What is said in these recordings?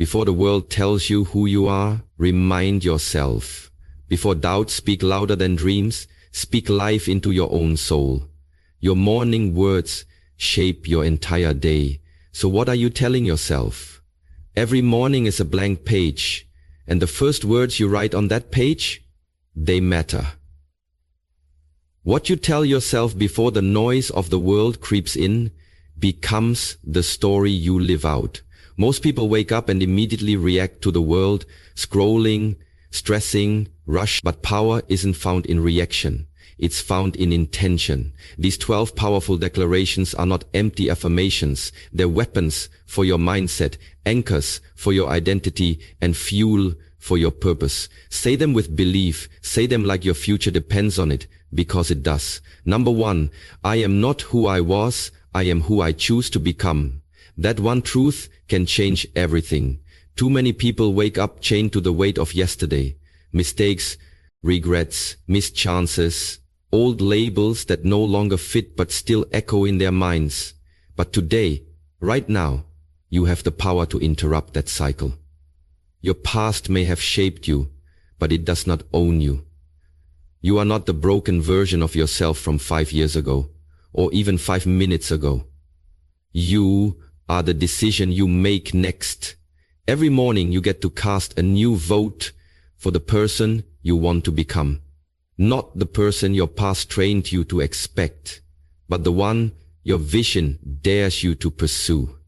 Before the world tells you who you are, remind yourself. Before doubts speak louder than dreams, speak life into your own soul. Your morning words shape your entire day. So what are you telling yourself? Every morning is a blank page, and the first words you write on that page, they matter. What you tell yourself before the noise of the world creeps in becomes the story you live out. Most people wake up and immediately react to the world, scrolling, stressing, rush, but power isn't found in reaction. It's found in intention. These 12 powerful declarations are not empty affirmations. They're weapons for your mindset, anchors for your identity, and fuel for your purpose. Say them with belief. Say them like your future depends on it, because it does. Number 1, I am not who I was. I am who I choose to become. That one truth can change everything. Too many people wake up chained to the weight of yesterday. Mistakes, regrets, missed chances, old labels that no longer fit but still echo in their minds. But today, right now, you have the power to interrupt that cycle. Your past may have shaped you, but it does not own you. You are not the broken version of yourself from 5 years ago, or even 5 minutes ago. You are the decision you make next. Every morning you get to cast a new vote for the person you want to become. Not the person your past trained you to expect, but the one your vision dares you to pursue.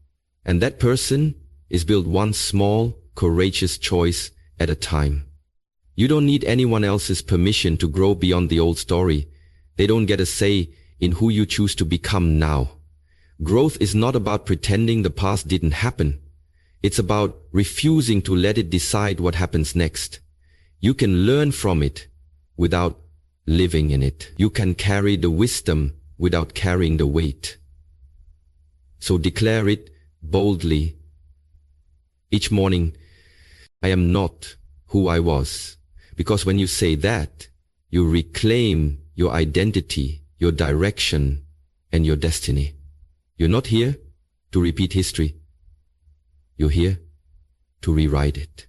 And that person is built one small, courageous choice at a time. You don't need anyone else's permission to grow beyond the old story. They don't get a say in who you choose to become now. Growth is not about pretending the past didn't happen. It's about refusing to let it decide what happens next. You can learn from it without living in it. You can carry the wisdom without carrying the weight. So declare it boldly. Each morning, I am not who I was. Because when you say that, you reclaim your identity, your direction, and your destiny. You're not here to repeat history. You're here to rewrite it.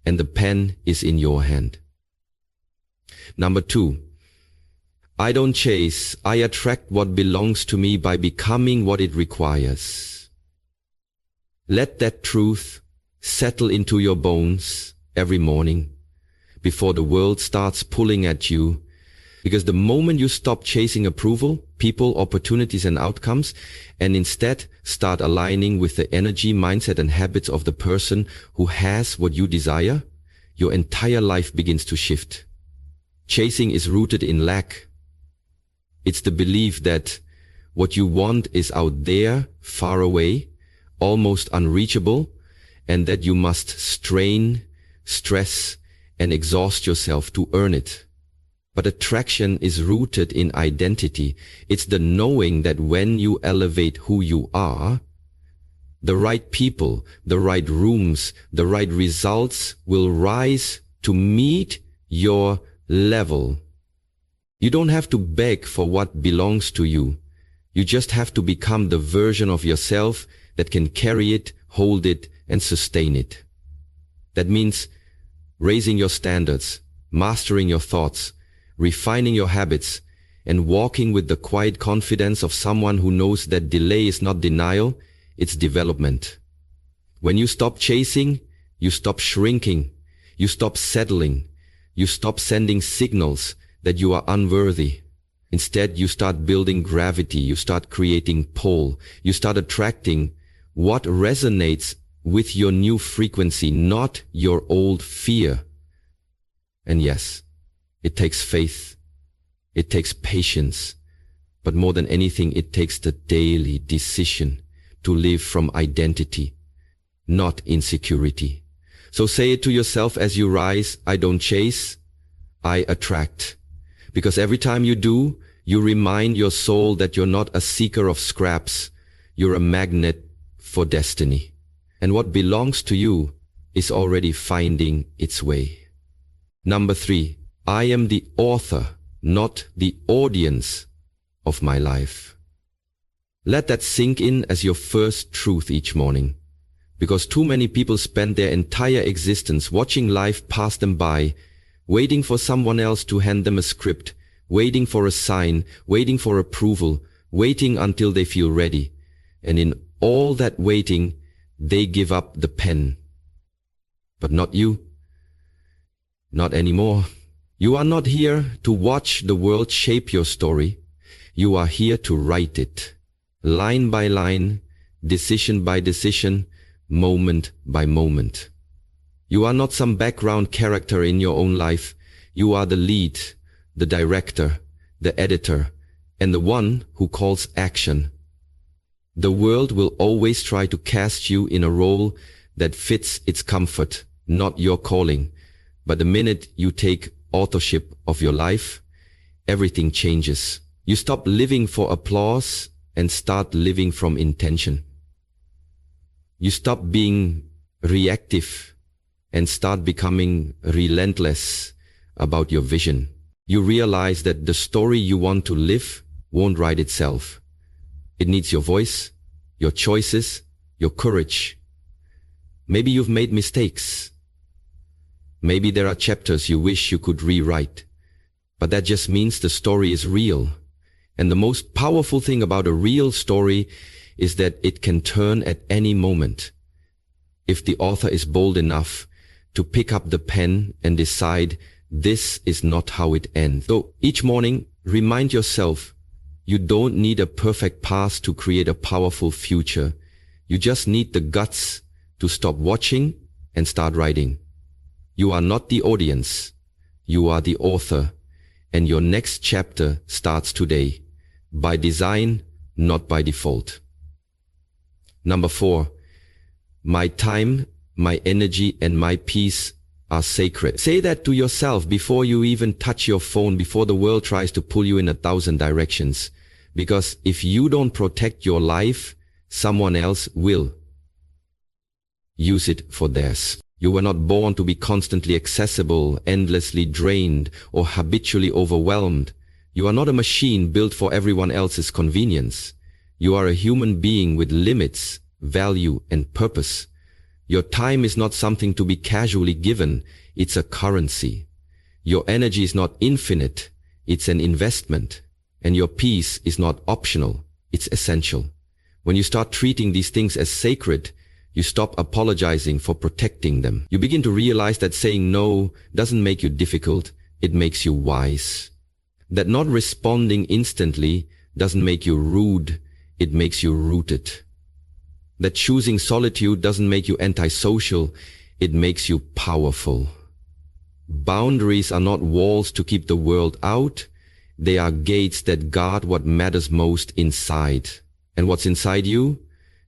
And the pen is in your hand. Number 2, I don't chase, I attract what belongs to me by becoming what it requires. Let that truth settle into your bones every morning before the world starts pulling at you. Because the moment you stop chasing approval, people, opportunities, and outcomes, and instead start aligning with the energy, mindset, and habits of the person who has what you desire, your entire life begins to shift. Chasing is rooted in lack. It's the belief that what you want is out there, far away, almost unreachable, and that you must strain, stress, and exhaust yourself to earn it. But attraction is rooted in identity. It's the knowing that when you elevate who you are, the right people, the right rooms, the right results will rise to meet your level. You don't have to beg for what belongs to you. You just have to become the version of yourself that can carry it, hold it, and sustain it. That means raising your standards, mastering your thoughts, refining your habits, and walking with the quiet confidence of someone who knows that delay is not denial, it's development. When you stop chasing, you stop shrinking, you stop settling, you stop sending signals that you are unworthy. Instead, you start building gravity, you start creating pull, you start attracting what resonates with your new frequency, not your old fear. And yes, it takes faith, it takes patience, but more than anything, it takes the daily decision to live from identity, not insecurity. So say it to yourself as you rise, I don't chase, I attract. Because every time you do, you remind your soul that you're not a seeker of scraps, you're a magnet for destiny. And what belongs to you is already finding its way. Number 3, I am the author, not the audience of my life. Let that sink in as your first truth each morning. Because too many people spend their entire existence watching life pass them by, waiting for someone else to hand them a script, waiting for a sign, waiting for approval, waiting until they feel ready. And in all that waiting, they give up the pen. But not you. Not anymore. You are not here to watch the world shape your story. You are here to write it. Line by line, decision by decision, moment by moment. You are not some background character in your own life. You are the lead, the director, the editor, and the one who calls action. The world will always try to cast you in a role that fits its comfort, not your calling. But the minute you take authorship of your life, everything changes. You stop living for applause and start living from intention. You stop being reactive and start becoming relentless about your vision. You realize that the story you want to live won't write itself. It needs your voice, your choices, your courage. Maybe you've made mistakes. Maybe there are chapters you wish you could rewrite. But that just means the story is real. And the most powerful thing about a real story is that it can turn at any moment. If the author is bold enough to pick up the pen and decide this is not how it ends. So each morning, remind yourself, you don't need a perfect past to create a powerful future. You just need the guts to stop watching and start writing. You are not the audience. You are the author. And your next chapter starts today. By design, not by default. Number 4, my time, my energy, and my peace are sacred. Say that to yourself before you even touch your phone, before the world tries to pull you in 1,000 directions. Because if you don't protect your life, someone else will use it for theirs. You were not born to be constantly accessible, endlessly drained, or habitually overwhelmed. You are not a machine built for everyone else's convenience. You are a human being with limits, value, and purpose. Your time is not something to be casually given. It's a currency. Your energy is not infinite. It's an investment. And your peace is not optional. It's essential. When you start treating these things as sacred, you stop apologizing for protecting them. You begin to realize that saying no doesn't make you difficult. It makes you wise. That not responding instantly doesn't make you rude. It makes you rooted. That choosing solitude doesn't make you antisocial. It makes you powerful. Boundaries are not walls to keep the world out. They are gates that guard what matters most inside. And what's inside you?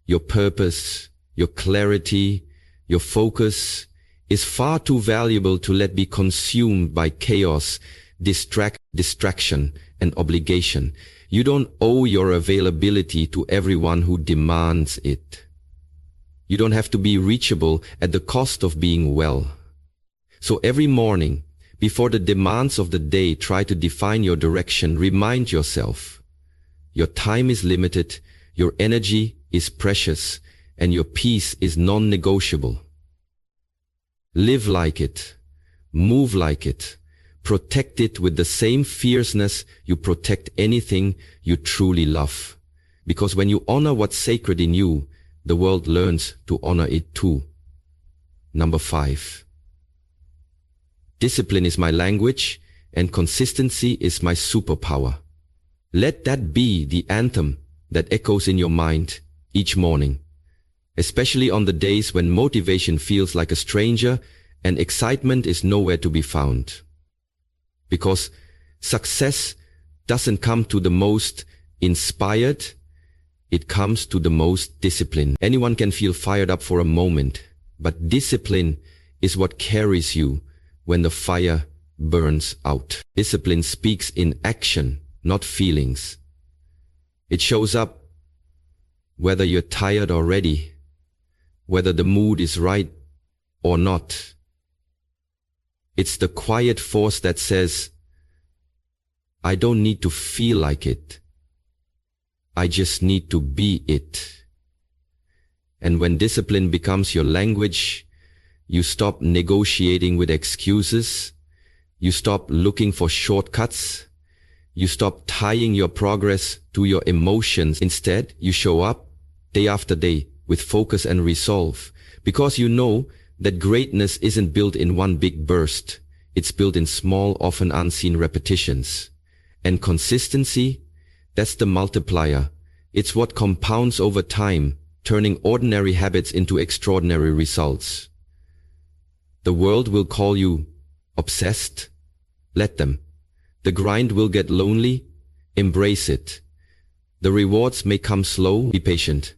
Your purpose, your clarity, your focus is far too valuable to let be consumed by chaos, distraction, and obligation. You don't owe your availability to everyone who demands it. You don't have to be reachable at the cost of being well. So every morning, before the demands of the day try to define your direction, remind yourself, your time is limited, your energy is precious, and your peace is non-negotiable. Live like it. Move like it. Protect it with the same fierceness you protect anything you truly love. Because when you honor what's sacred in you, the world learns to honor it too. Number 5. Discipline is my language, and consistency is my superpower. Let that be the anthem that echoes in your mind each morning, especially on the days when motivation feels like a stranger and excitement is nowhere to be found. Because success doesn't come to the most inspired, it comes to the most disciplined. Anyone can feel fired up for a moment, but discipline is what carries you when the fire burns out. Discipline speaks in action, not feelings. It shows up whether you're tired or ready, whether the mood is right or not. It's the quiet force that says, I don't need to feel like it. I just need to be it. And when discipline becomes your language, you stop negotiating with excuses, you stop looking for shortcuts, you stop tying your progress to your emotions. Instead, you show up day after day with focus and resolve, because you know that greatness isn't built in one big burst. It's built in small, often unseen repetitions. And consistency, that's the multiplier. It's what compounds over time, turning ordinary habits into extraordinary results. The world will call you obsessed. Let them. The grind will get lonely. Embrace it. The rewards may come slow. Be patient.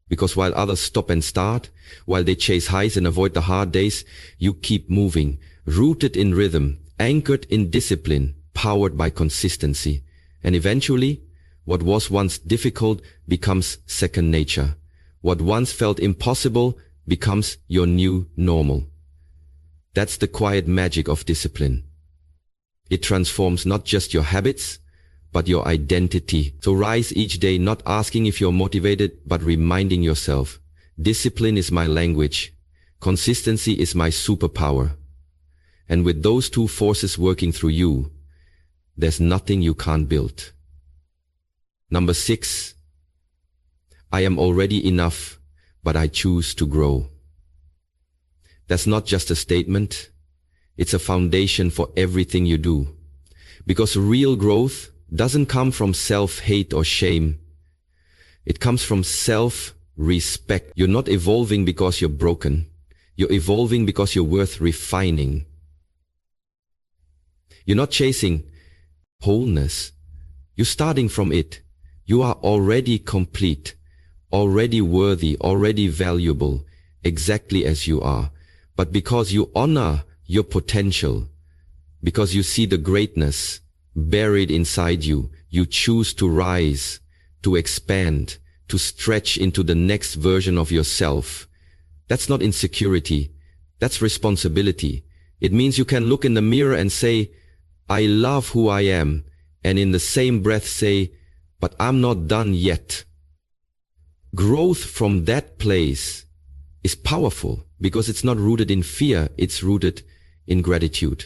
Because while others stop and start, while they chase highs and avoid the hard days, you keep moving, rooted in rhythm, anchored in discipline, powered by consistency. And eventually, what was once difficult becomes second nature. What once felt impossible becomes your new normal. That's the quiet magic of discipline. It transforms not just your habits, but your identity. So rise each day not asking if you're motivated, but reminding yourself, discipline is my language, consistency is my superpower. And with those two forces working through you, there's nothing you can't build. Number 6, I am already enough, but I choose to grow. That's not just a statement, it's a foundation for everything you do. Because real growth doesn't come from self-hate or shame. It comes from self-respect. You're not evolving because you're broken. You're evolving because you're worth refining. You're not chasing wholeness. You're starting from it. You are already complete, already worthy, already valuable, exactly as you are. But because you honor your potential, because you see the greatness buried inside you, you choose to rise, to expand, to stretch into the next version of yourself. That's not insecurity. That's responsibility. It means you can look in the mirror and say, I love who I am, and in the same breath say, but I'm not done yet. Growth from that place is powerful because it's not rooted in fear, it's rooted in gratitude.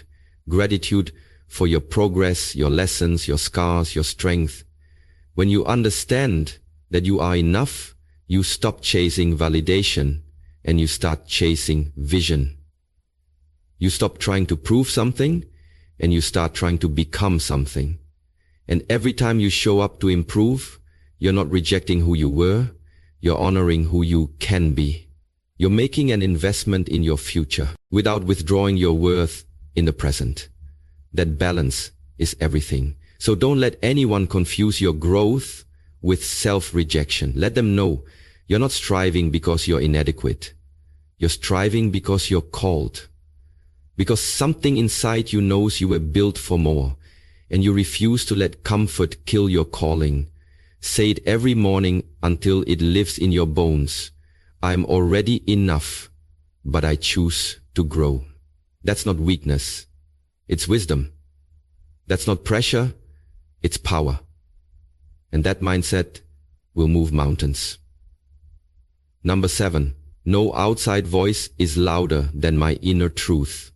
Gratitude for your progress, your lessons, your scars, your strength. When you understand that you are enough, you stop chasing validation and you start chasing vision. You stop trying to prove something and you start trying to become something. And every time you show up to improve, you're not rejecting who you were, you're honoring who you can be. You're making an investment in your future without withdrawing your worth in the present. That balance is everything. So don't let anyone confuse your growth with self-rejection. Let them know you're not striving because you're inadequate. You're striving because you're called. Because something inside you knows you were built for more, and you refuse to let comfort kill your calling. Say it every morning until it lives in your bones. I'm already enough, but I choose to grow. That's not weakness. It's wisdom. That's not pressure. It's power. And that mindset will move mountains. Number 7, no outside voice is louder than my inner truth.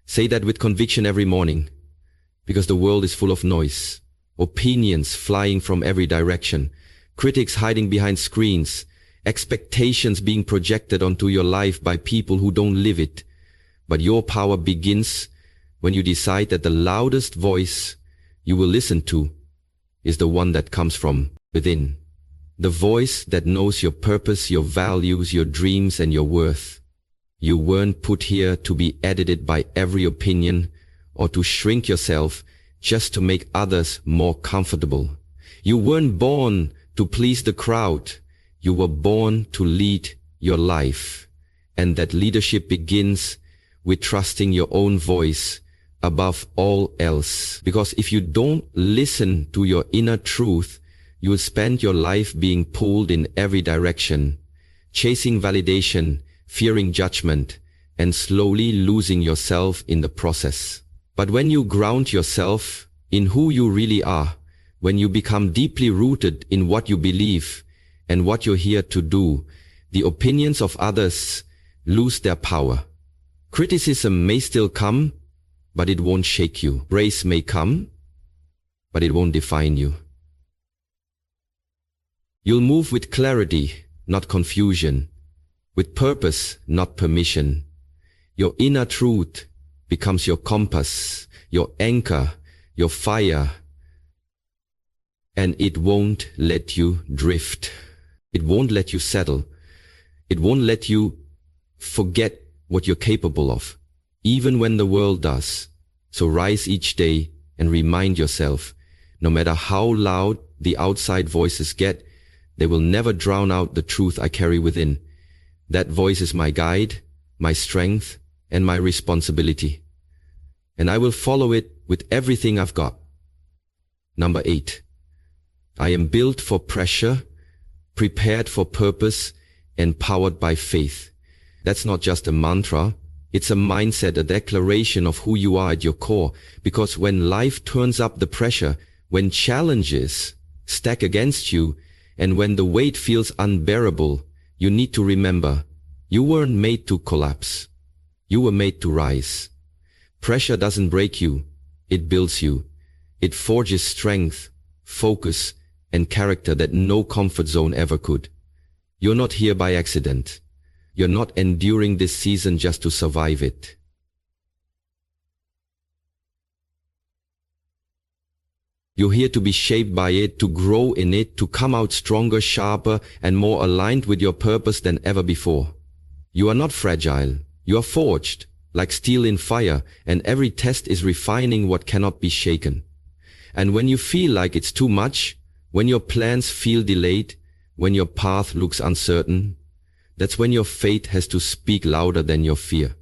Say that with conviction every morning, because the world is full of noise, opinions flying from every direction, critics hiding behind screens, expectations being projected onto your life by people who don't live it. But your power begins when you decide that the loudest voice you will listen to is the one that comes from within. The voice that knows your purpose, your values, your dreams, and your worth. You weren't put here to be edited by every opinion or to shrink yourself just to make others more comfortable. You weren't born to please the crowd. You were born to lead your life. And that leadership begins with trusting your own voice above all else. Because if you don't listen to your inner truth, you will spend your life being pulled in every direction, chasing validation, fearing judgment, and slowly losing yourself in the process. But when you ground yourself in who you really are, when you become deeply rooted in what you believe and what you're here to do, the opinions of others lose their power. Criticism may still come, but it won't shake you. Praise may come, but it won't define you. You'll move with clarity, not confusion, with purpose, not permission. Your inner truth becomes your compass, your anchor, your fire, and it won't let you drift. It won't let you settle. It won't let you forget what you're capable of, even when the world does. So rise each day and remind yourself, no matter how loud the outside voices get, they will never drown out the truth I carry within. That voice is my guide, my strength, and my responsibility. And I will follow it with everything I've got. Number 8. I am built for pressure, prepared for purpose, and powered by faith. That's not just a mantra. It's a mindset, a declaration of who you are at your core. Because when life turns up the pressure, when challenges stack against you, and when the weight feels unbearable, you need to remember, you weren't made to collapse. You were made to rise. Pressure doesn't break you. It builds you. It forges strength, focus, and character that no comfort zone ever could. You're not here by accident. You're not enduring this season just to survive it. You're here to be shaped by it, to grow in it, to come out stronger, sharper, and more aligned with your purpose than ever before. You are not fragile. You are forged, like steel in fire, and every test is refining what cannot be shaken. And when you feel like it's too much, when your plans feel delayed, when your path looks uncertain, that's when your faith has to speak louder than your fear.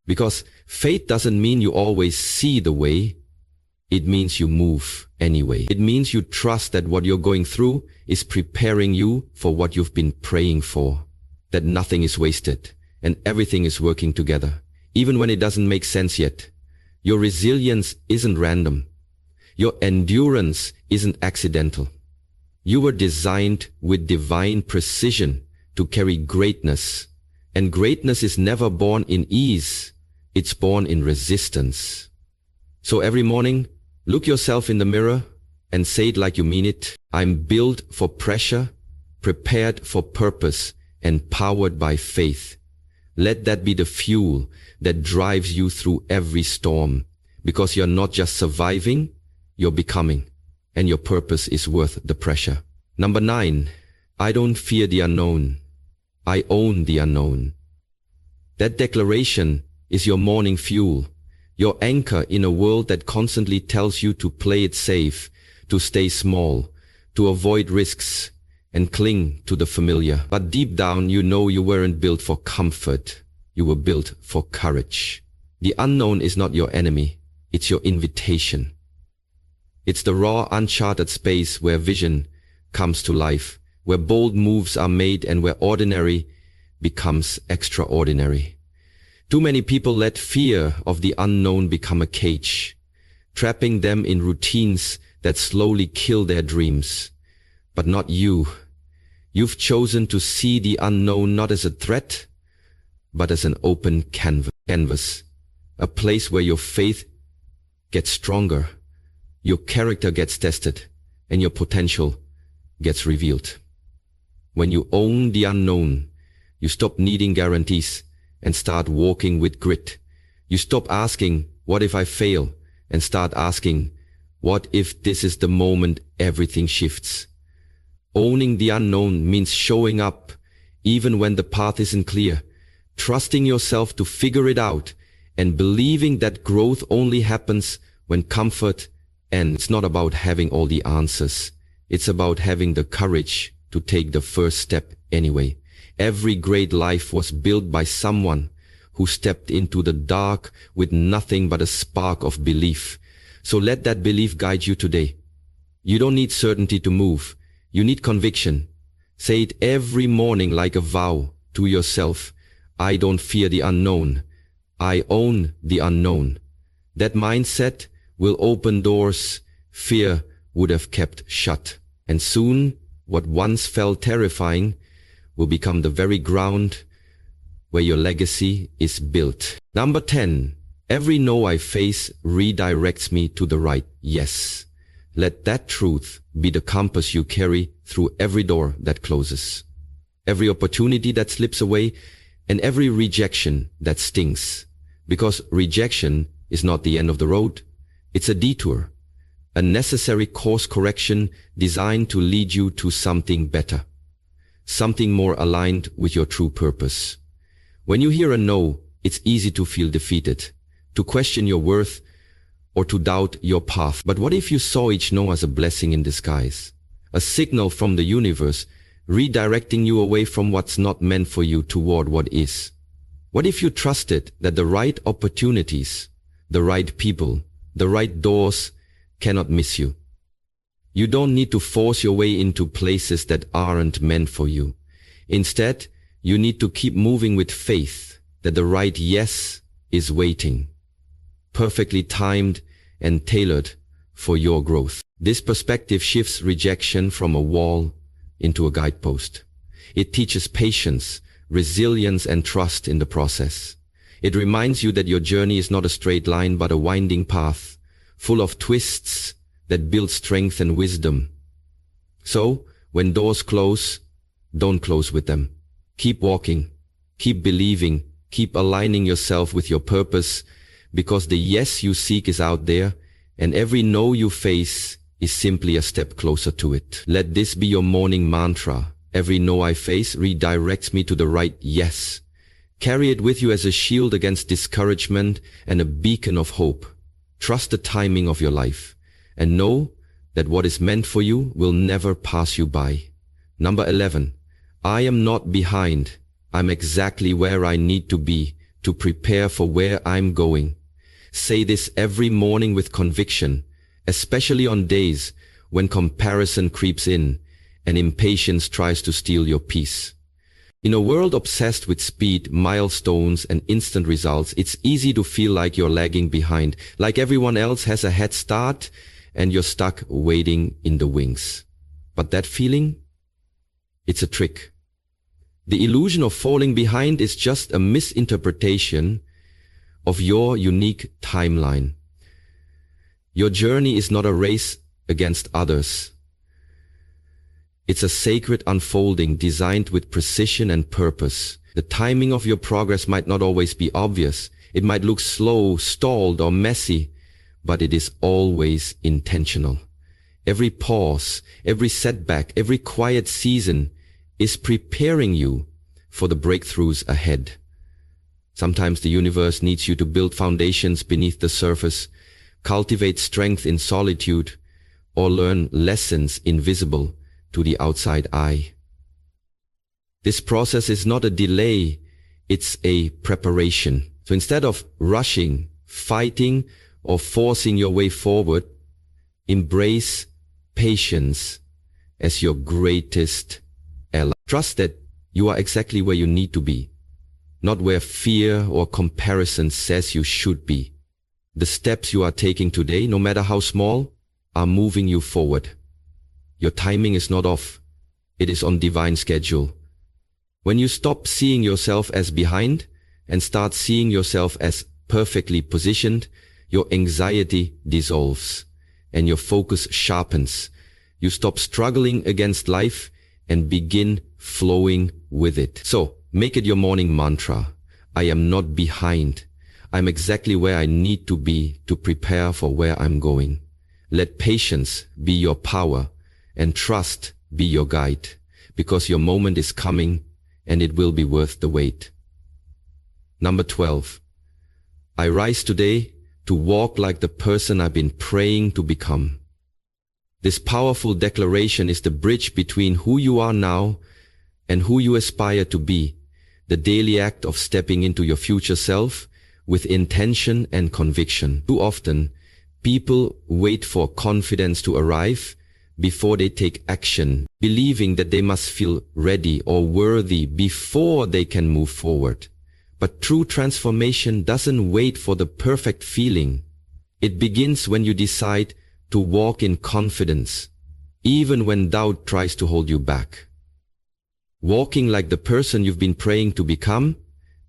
Because faith doesn't mean you always see the way. It means you move anyway. It means you trust that what you're going through is preparing you for what you've been praying for. That nothing is wasted and everything is working together, even when it doesn't make sense yet. Your resilience isn't random. Your endurance isn't accidental. You were designed with divine precision to carry greatness. And greatness is never born in ease. It's born in resistance. So every morning, look yourself in the mirror and say it like you mean it. I'm built for pressure, prepared for purpose, and powered by faith. Let that be the fuel that drives you through every storm. Because you're not just surviving, you're becoming. And your purpose is worth the pressure. Number 9, I don't fear the unknown. I own the unknown. That declaration is your morning fuel, your anchor in a world that constantly tells you to play it safe, to stay small, to avoid risks, and cling to the familiar. But deep down, you know you weren't built for comfort. You were built for courage. The unknown is not your enemy. It's your invitation. It's the raw, uncharted space where vision comes to life, where bold moves are made and where ordinary becomes extraordinary. Too many people let fear of the unknown become a cage, trapping them in routines that slowly kill their dreams. But not you. You've chosen to see the unknown not as a threat, but as an open canvas, a place where your faith gets stronger, your character gets tested, and your potential gets revealed. When you own the unknown, you stop needing guarantees and start walking with grit. You stop asking, what if I fail? And start asking, what if this is the moment everything shifts? Owning the unknown means showing up even when the path isn't clear, trusting yourself to figure it out, and believing that growth only happens when comfort ends. It's not about having all the answers. It's about having the courage to take the first step anyway. Every great life was built by someone who stepped into the dark with nothing but a spark of belief. So let that belief guide you today. You don't need certainty to move. You need conviction. Say it every morning like a vow to yourself. I don't fear the unknown. I own the unknown. That mindset will open doors fear would have kept shut. And soon, what once felt terrifying will become the very ground where your legacy is built. Number 10. Every no I face redirects me to the right yes. Let that truth be the compass you carry through every door that closes, every opportunity that slips away, and every rejection that stings. Because rejection is not the end of the road. It's a detour, a necessary course correction designed to lead you to something better, something more aligned with your true purpose. When you hear a no, it's easy to feel defeated, to question your worth, or to doubt your path. But what if you saw each no as a blessing in disguise? A signal from the universe redirecting you away from what's not meant for you toward what is. What if you trusted that the right opportunities, the right people, the right doors cannot miss you? You don't need to force your way into places that aren't meant for you. Instead, you need to keep moving with faith that the right yes is waiting, perfectly timed and tailored for your growth. This perspective shifts rejection from a wall into a guidepost. It teaches patience, resilience, and trust in the process. It reminds you that your journey is not a straight line but a winding path, full of twists that build strength and wisdom. So, when doors close, don't close with them. Keep walking, keep believing, keep aligning yourself with your purpose, because the yes you seek is out there, and every no you face is simply a step closer to it. Let this be your morning mantra. Every no I face redirects me to the right yes. Carry it with you as a shield against discouragement and a beacon of hope. Trust the timing of your life, and know that what is meant for you will never pass you by. Number 11. I am not behind. I'm exactly where I need to be to prepare for where I'm going. Say this every morning with conviction, especially on days when comparison creeps in and impatience tries to steal your peace. In a world obsessed with speed, milestones, and instant results, it's easy to feel like you're lagging behind, like everyone else has a head start and you're stuck waiting in the wings. But that feeling? It's a trick. The illusion of falling behind is just a misinterpretation of your unique timeline. Your journey is not a race against others. It's a sacred unfolding designed with precision and purpose. The timing of your progress might not always be obvious. It might look slow, stalled, or messy, but it is always intentional. Every pause, every setback, every quiet season is preparing you for the breakthroughs ahead. Sometimes the universe needs you to build foundations beneath the surface, cultivate strength in solitude, or learn lessons invisible to the outside eye. This process is not a delay, it's a preparation. So instead of rushing, fighting, or forcing your way forward, embrace patience as your greatest ally. Trust that you are exactly where you need to be, not where fear or comparison says you should be. The steps you are taking today, no matter how small, are moving you forward. Your timing is not off. It is on divine schedule. When you stop seeing yourself as behind and start seeing yourself as perfectly positioned, your anxiety dissolves and your focus sharpens. You stop struggling against life and begin flowing with it. So, make it your morning mantra. I am not behind. I'm exactly where I need to be to prepare for where I'm going. Let patience be your power and trust be your guide, because your moment is coming and it will be worth the wait. Number 12. I rise today to walk like the person I've been praying to become. This powerful declaration is the bridge between who you are now and who you aspire to be, the daily act of stepping into your future self with intention and conviction. Too often, people wait for confidence to arrive before they take action, believing that they must feel ready or worthy before they can move forward. But true transformation doesn't wait for the perfect feeling. It begins when you decide to walk in confidence, even when doubt tries to hold you back. Walking like the person you've been praying to become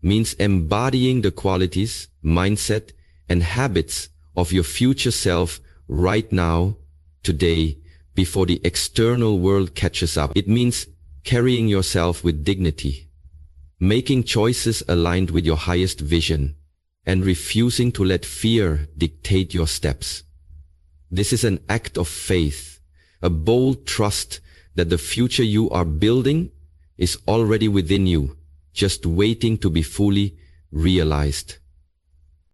means embodying the qualities, mindset, and habits of your future self right now, today, before the external world catches up. It means carrying yourself with dignity, making choices aligned with your highest vision, and refusing to let fear dictate your steps. This is an act of faith, a bold trust that the future you are building is already within you, just waiting to be fully realized.